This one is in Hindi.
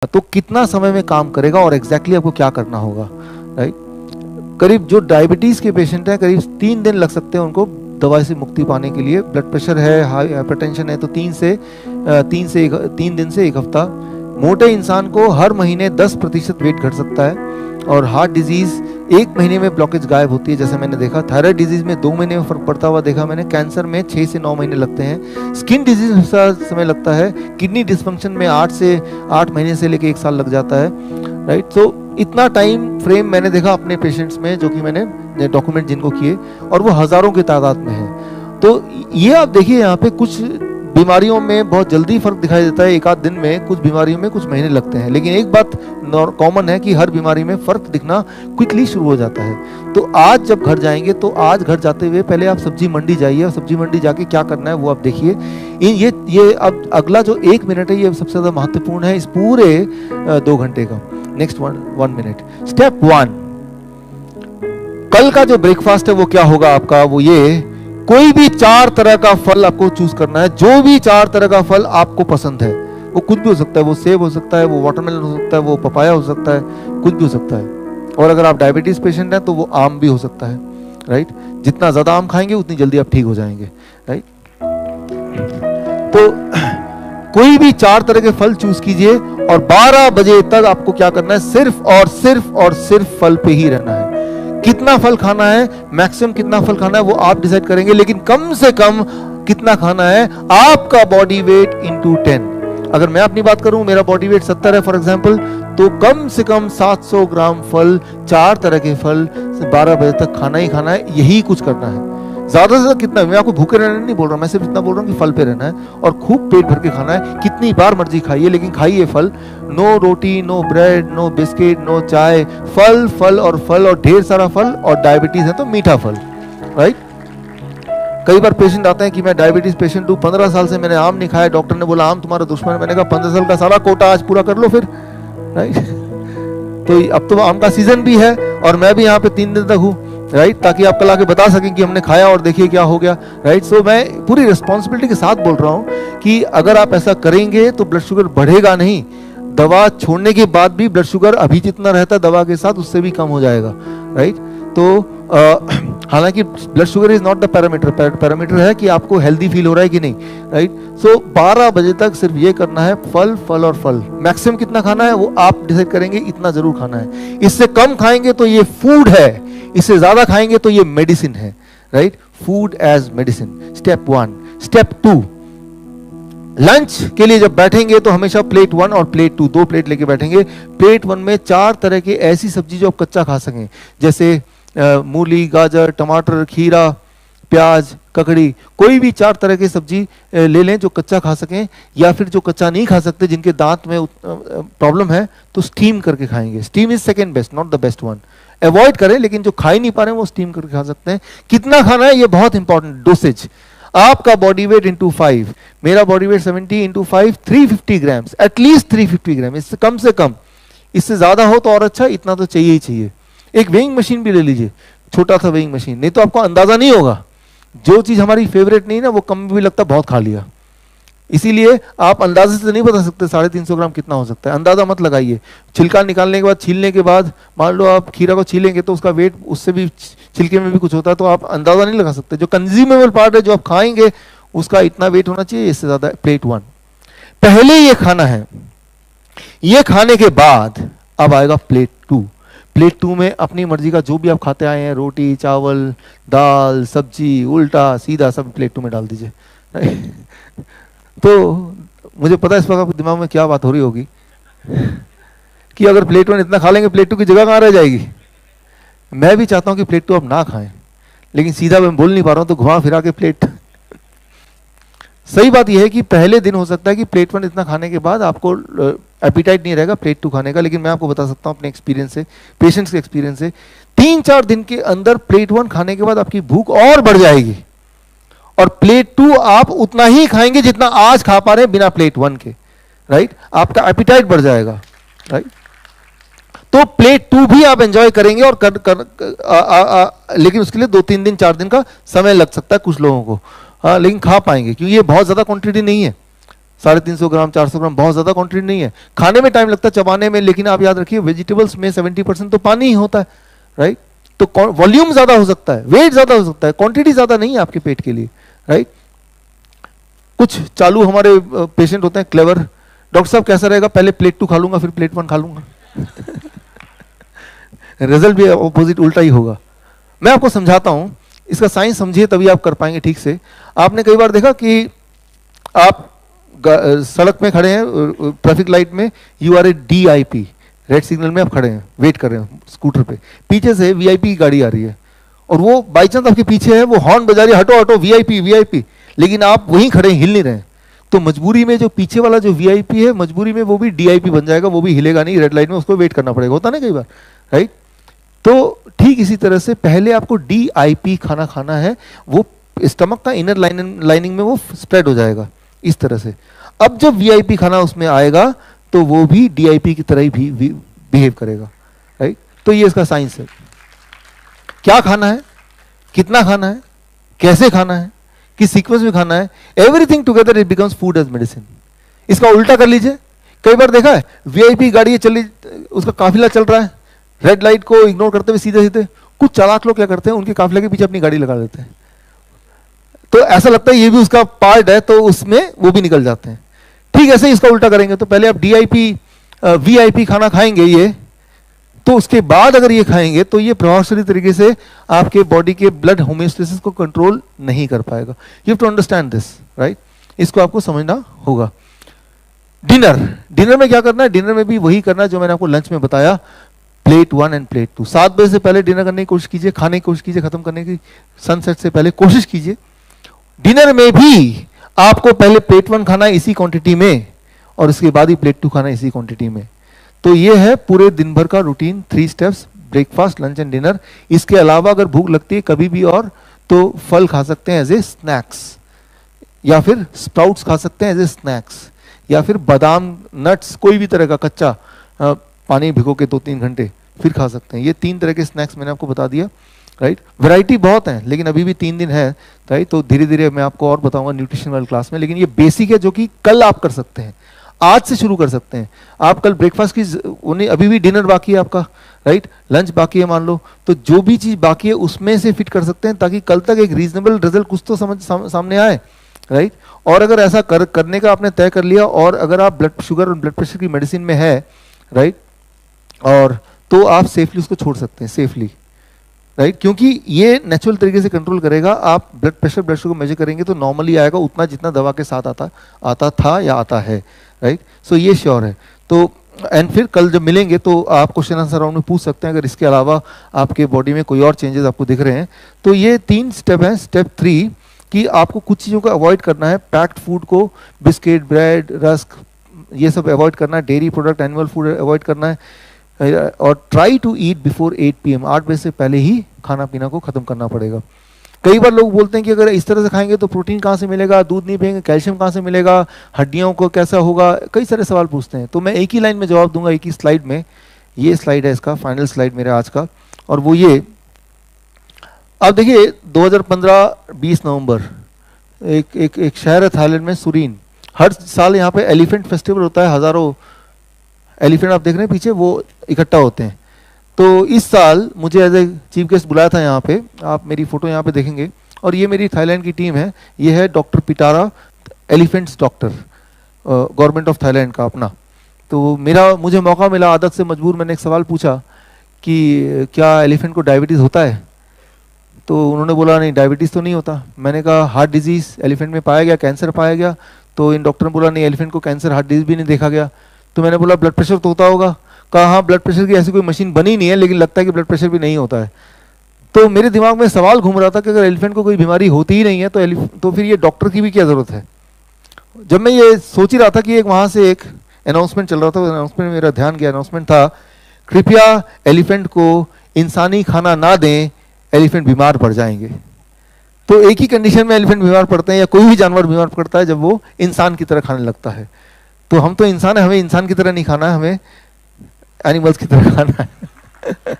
तो कितना समय में काम करेगा और एग्जैक्टली आपको क्या करना होगा, राइट। करीब जो डायबिटीज के पेशेंट हैं करीब 3 दिन लग सकते हैं उनको दवाई से मुक्ति पाने के लिए। ब्लड प्रेशर है, हाइपरटेंशन है तो 3 दिन से 1 हफ्ता। मोटे इंसान को हर महीने 10% वेट घट सकता है। और हार्ट डिजीज 1 महीने में ब्लॉकेज गायब होती है जैसे मैंने देखा। थायराइड डिजीज में 2 महीने में फर्क पड़ता हुआ देखा मैंने। कैंसर में 6 से 9 महीने लगते हैं। स्किन डिजीज में समय लगता है। किडनी डिस्फंक्शन में 8 महीने से लेकर 1 साल लग जाता है, राइट। तो इतना टाइम फ्रेम मैंने देखा अपने पेशेंट्स में जो कि मैंने डॉक्यूमेंट जिनको किए, और वो हजारों की तादाद में है। तो ये आप देखिए यहाँ पे कुछ बीमारियों में बहुत जल्दी फर्क दिखाई देता है 1 आध दिन में, कुछ बीमारियों में कुछ महीने लगते हैं। लेकिन एक बात कॉमन है कि हर बीमारी में फर्क दिखना क्विकली शुरू हो जाता है। तो आज जब घर जाएंगे तो आज घर जाते हुए पहले आप सब्जी मंडी जाइए और सब्जी मंडी जाके क्या करना है वो आप देखिए। ये अब अगला जो 1 मिनट है ये सबसे ज्यादा महत्वपूर्ण है इस पूरे 2 घंटे का। Next 1 minute. स्टेप 1, कल का जो ब्रेकफास्ट है वो क्या होगा आपका, वो ये कोई भी 4 तरह का फल आपको चूज करना है। जो भी 4 तरह का फल आपको पसंद है, वो कुछ भी हो सकता है, वो सेब हो सकता है, वो वाटरमेलन हो सकता है, वो पपाया हो सकता है, कुछ भी हो सकता है। और अगर आप डायबिटीज पेशेंट हैं तो वो आम भी हो सकता है, राइट। जितना ज्यादा आम खाएंगे उतनी जल्दी आप ठीक हो जाएंगे, राइट। तो कोई भी 4 तरह के फल चूज कीजिए और 12 बजे तक आपको क्या करना है, सिर्फ फल पे ही रहना है। कितना फल खाना है, मैक्सिमम कितना फल खाना है वो आप डिसाइड करेंगे, लेकिन कम से कम कितना खाना है आपका बॉडी वेट इंटू 10। अगर मैं अपनी बात करूं, मेरा बॉडी वेट 70 है फॉर एग्जांपल, तो कम से कम 700 ग्राम फल, 4 तरह के फल 12 बजे तक खाना ही खाना है। यही कुछ करना है। ज्यादा से ज्यादा कितना, मैं आपको भूखे रहने नहीं बोल रहा, मैं सिर्फ इतना बोल रहा हूँ कि फल पे रहना है और खूब पेट भर के खाना है। कितनी बार मर्जी खाइए, लेकिन खाइए फल। नो रोटी, no bread, no biscuit, no चाय, फल और ढेर सारा फल। और डायबिटीज है तो मीठा फल, राइट। कई बार पेशेंट आते हैं कि मैं डायबिटीज पेशेंट हूँ, 15 साल से मैंने आम नहीं खाया, डॉक्टर ने बोला आम तुम्हारा दुश्मन है। मैंने कहा 15 साल का सारा कोटा आज पूरा कर लो फिर, राइट। तो अब तो आम का सीजन भी है और मैं भी यहाँ पे 3 दिन तक हूँ, राइट, ताकि आप कल आके बता सकें कि हमने खाया और देखिए क्या हो गया, राइट। सो मैं पूरी रिस्पॉन्सिबिलिटी के साथ बोल रहा हूँ कि अगर आप ऐसा करेंगे तो ब्लड शुगर बढ़ेगा नहीं। दवा छोड़ने के बाद भी ब्लड शुगर अभी जितना रहता है दवा के साथ उससे भी कम हो जाएगा, राइट। तो हालांकि blood sugar is not the parameter, parameter है कि आपको हेल्दी फील हो रहा है कि नहीं, राइट। सो 12 बजे तक सिर्फ ये करना है, फल और फल। मैक्सिमम कितना खाना है वो आप डिसाइड करेंगे, इतना जरूर खाना है। इससे कम खाएंगे तो ये फूड है, इससे ज्यादा खाएंगे तो ये मेडिसिन है, right. Food as medicine, step 1। Step 2, lunch के लिए जब बैठेंगे तो हमेशा प्लेट 1 और प्लेट 2, 2 प्लेट लेके बैठेंगे। प्लेट 1 में 4 तरह की ऐसी सब्जी जो आप कच्चा खा सकें, जैसे मूली, गाजर, टमाटर, खीरा, प्याज, ककड़ी, कोई भी 4 तरह की सब्जी ले लें जो कच्चा खा सकें। या फिर जो कच्चा नहीं खा सकते, जिनके दांत में प्रॉब्लम है, तो स्टीम करके खाएंगे। Steam is second best, not the best one. Avoid करें, लेकिन जो खा ही नहीं पा रहे हैं वो स्टीम करके खा सकते हैं। कितना खाना है ये बहुत इंपॉर्टेंट। डोसेज, आपका बॉडी वेट इंटू 5, मेरा बॉडी वेट 70 इंटू 5 350 ग्राम, एटलीस्ट 350 ग्राम, इससे कम से कम। इससे ज्यादा हो तो और अच्छा, इतना तो चाहिए ही चाहिए। एक वेइंग मशीन भी ले लीजिए, छोटा सा वेइंग मशीन, नहीं तो आपको अंदाजा नहीं होगा। जो चीज हमारी फेवरेट नहीं ना वो कम भी लगता, बहुत खा लिया। इसीलिए आप अंदाजे से नहीं बता सकते 350 ग्राम कितना हो सकता है, अंदाजा मत लगाइए। छिलका निकालने के बाद, छीलने के बाद, मान लो आप खीरा को छीलेंगे तो उसका वेट उससे भी, छिलके में भी कुछ होता है, तो आप अंदाजा नहीं लगा सकते। जो कंज्यूमेबल पार्ट है, जो आप खाएंगे, उसका इतना वेट होना चाहिए, इससे ज्यादा। प्लेट 1 पहले ये खाना है। ये खाने के बाद अब आएगा प्लेट 2। प्लेट 2 में अपनी मर्जी का जो भी आप खाते आए हैं, रोटी, चावल, दाल, सब्जी, उल्टा सीधा सब प्लेट 2 में डाल दीजिए। तो मुझे पता है इस वक्त आपके दिमाग में क्या बात हो रही होगी कि अगर प्लेट 1 इतना खा लेंगे, प्लेट 2 की जगह कहाँ रह जाएगी। मैं भी चाहता हूं कि प्लेट 2 आप ना खाएं, लेकिन सीधा मैं बोल नहीं पा रहा हूं, तो घुमा फिरा के प्लेट। सही बात यह है कि पहले दिन हो सकता है कि प्लेट 1 इतना खाने के बाद आपको एपिटाइट नहीं रहेगा प्लेट 2 खाने का, लेकिन मैं आपको बता सकता हूं अपने एक्सपीरियंस से, पेशेंट्स के एक्सपीरियंस से, 3-4 दिन के अंदर प्लेट 1 खाने के बाद आपकी भूख और बढ़ जाएगी और प्लेट 2 आप उतना ही खाएंगे जितना आज खा पा रहे हैं बिना प्लेट 1 के, राइट। आपका एपिटाइट बढ़ जाएगा, राइट। तो प्लेट 2 भी आप एंजॉय करेंगे और लेकिन उसके लिए 2-3 दिन 4 दिन का समय लग सकता है कुछ लोगों को, हाँ, लेकिन खा पाएंगे क्योंकि ये बहुत ज्यादा क्वांटिटी नहीं है। 350 ग्राम 400 ग्राम बहुत ज्यादा क्वांटिटी नहीं है, खाने में टाइम लगता है चबाने में, लेकिन आप याद रखिए वेजिटेबल्स में 70% तो पानी ही होता है, राइट। तो वॉल्यूम ज्यादा हो सकता है, वेट ज्यादा हो सकता है, क्वांटिटी ज्यादा नहीं है आपके पेट के लिए, राइट। कुछ चालू हमारे पेशेंट होते हैं क्लेवर, डॉक्टर साहब कैसा रहेगा, पहले प्लेट 2 खा लूंगा फिर प्लेट 1 खा लूंगा। रिजल्ट भी ऑपोजिट उल्टा ही होगा। मैं आपको समझाता हूं, इसका साइंस समझिए तभी आप कर पाएंगे ठीक से। आपने कई बार देखा कि आप सड़क में खड़े हैं ट्रैफिक लाइट में, you are a DIP, red signal में आप खड़े हैं, वेट कर रहे हैं स्कूटर पे, पीछे से VIP की गाड़ी आ रही है और वो बाई चांस आपके पीछे है, वो हॉर्न बजा रही है, हटो हटो VIP VIP, लेकिन आप वहीं खड़े हिल नहीं रहे। तो मजबूरी में जो पीछे वाला जो VIP है, मजबूरी में वो भी DIP बन जाएगा, वो भी हिलेगा नहीं, रेड लाइट में उसको वेट करना पड़ेगा, होता ना कई बार, राइट। तो ठीक इसी तरह से पहले आपको DIP खाना खाना है, वो स्टमक का इनर लाइनिंग में वो स्प्रेड हो जाएगा इस तरह से। अब जब VIP खाना उसमें आएगा तो वो भी DIP की तरह ही भी बिहेव करेगा, राइट। तो ये इसका साइंस है, क्या खाना है, कितना खाना है, कैसे खाना है, किस सीक्वेंस में खाना है, everything together it becomes food as medicine. इसका उल्टा कर लीजिए, कई बार देखा है VIP गाड़ी चली, उसका काफिला चल रहा है, रेड लाइट को इग्नोर करते हुए सीधे सीधे, कुछ चालाक लोग क्या करते हैं, उनके काफिले के पीछे अपनी गाड़ी लगा देते हैं, तो ऐसा लगता है ये भी उसका पार्ट है, तो उसमें वो भी निकल जाते हैं। ठीक ऐसे ही इसका उल्टा करेंगे, तो पहले आप DIP VIP खाना खाएंगे ये, तो उसके बाद अगर ये खाएंगे तो ये प्रभावशाली तरीके से आपके बॉडी के ब्लड होम्योस्टेसिस को कंट्रोल नहीं कर पाएगा। You have to understand this, right. इसको आपको समझना होगा। डिनर में क्या करना है, डिनर में भी वही करना है जो मैंने आपको लंच में बताया, प्लेट 1 एंड प्लेट 2। 7 बजे से पहले डिनर करने की कोशिश कीजिए, खाने की कोशिश कीजिए, खत्म करने की सनसेट से पहले कोशिश कीजिए। डिनर में भी आपको पहले प्लेट 1 खाना है इसी क्वांटिटी में, और इसके बाद ही प्लेट 2 खाना है इसी क्वांटिटी में। तो ये है पूरे दिन भर का routine, 3 steps, breakfast, lunch and dinner. इसके अलावा अगर भूख लगती है कभी भी और, तो फल खा सकते हैं एज ए स्नैक्स, या फिर स्प्राउट्स खा सकते हैं एज ए स्नैक्स, या फिर बादाम, नट्स, कोई भी तरह का कच्चा पानी भिगो के 2-3 घंटे फिर खा सकते हैं। ये 3 तरह के स्नैक्स मैंने आपको बता दिया, राइट। वैरायटी बहुत है, लेकिन अभी भी 3 दिन है, राइट। तो धीरे धीरे मैं आपको और बताऊंगा न्यूट्रिशन वाली क्लास में, लेकिन ये बेसिक है जो कि कल आप कर सकते हैं, आज से शुरू कर सकते हैं। आप कल ब्रेकफास्ट की उन्हें, अभी भी डिनर बाकी है आपका, राइट, लंच बाकी है मान लो, तो जो भी चीज बाकी है उसमें से फिट कर सकते हैं, ताकि कल तक एक रीजनेबल रिजल्ट कुछ तो सामने आए, राइट। और अगर ऐसा करने का आपने तय कर लिया, और अगर आप ब्लड शुगर और ब्लड प्रेशर की मेडिसिन में है, राइट, और तो आप सेफली उसको छोड़ सकते हैं, सेफली, राइट, क्योंकि ये नेचुरल तरीके से कंट्रोल करेगा। आप blood pressure, blood sugar measure करेंगे तो नॉर्मली आएगा उतना जितना दवा के साथ आता था या आता है, राइट। सो ये श्योर है। तो एंड फिर कल जब मिलेंगे तो आप क्वेश्चन आंसर राउंड में पूछ सकते हैं, अगर इसके अलावा आपके बॉडी में कोई और चेंजेस आपको दिख रहे हैं। तो ये 3 स्टेप हैं। स्टेप 3 कि आपको कुछ चीज़ों को अवॉइड करना है, पैक्ड फूड को, बिस्किट, ब्रेड, रस्क, ये सब अवॉइड करना है, dairy product, animal food avoid करना है, और try to eat before 8 PM, 8 बजे से पहले ही खाना पीना को खत्म करना पड़ेगा। कई बार लोग बोलते हैं कि अगर इस तरह से खाएंगे तो प्रोटीन कहाँ से मिलेगा, दूध नहीं पिएंगे कैल्शियम कहाँ से मिलेगा, हड्डियों को कैसा होगा, कई सारे सवाल पूछते हैं। तो मैं एक ही लाइन में जवाब दूंगा, एक ही स्लाइड में। ये स्लाइड है इसका फाइनल स्लाइड मेरे आज का, और वो ये, अब देखिए 2015-20 नवंबर एक शहर है थाईलैंड में, सुरीन। हर साल यहाँ पे एलिफेंट फेस्टिवल होता है, हजारों एलिफेंट आप देख रहे हैं पीछे, वो इकट्ठा होते हैं। तो इस साल मुझे एज ए चीफ गेस्ट बुलाया था यहाँ पे, आप मेरी फोटो यहाँ पे देखेंगे, और ये मेरी थाईलैंड की टीम है। ये है doctor Pitara, elephants doctor, government of Thailand का अपना। तो मुझे मौका मिला, आदत से मजबूर, मैंने एक सवाल पूछा कि क्या एलिफेंट को डायबिटीज़ होता है? तो उन्होंने बोला नहीं, डायबिटीज़ तो नहीं होता। मैंने कहा हार्ट डिजीज़ एलिफेंट में पाया गया, कैंसर पाया गया? तो इन डॉक्टर ने बोला नहीं, एलिफेंट को कैंसर, हार्ट डिजीज़ भी नहीं देखा गया। तो मैंने बोला ब्लड प्रेशर तो होता होगा? कहा हाँ, ब्लड प्रेशर की ऐसी कोई मशीन बनी नहीं है, लेकिन लगता है कि ब्लड प्रेशर भी नहीं होता है। तो मेरे दिमाग में सवाल घूम रहा था कि अगर एलिफेंट को कोई बीमारी होती ही नहीं है तो फिर ये डॉक्टर की भी क्या ज़रूरत है। जब मैं ये सोच ही रहा था कि एक वहाँ से एक अनाउंसमेंट चल रहा था, अनाउंसमेंट में मेरा ध्यान गया। अनाउंसमेंट था, कृपया एलिफेंट को इंसानी खाना ना दें, एलिफेंट बीमार पड़ जाएंगे। तो एक ही कंडीशन में एलिफेंट बीमार पड़ते हैं, या कोई भी जानवर बीमार पड़ता है, जब वो इंसान की तरह खाने लगता है। तो हम तो इंसान है, हमें इंसान की तरह नहीं खाना है, हमें एनिमल्स की तरह खाना है।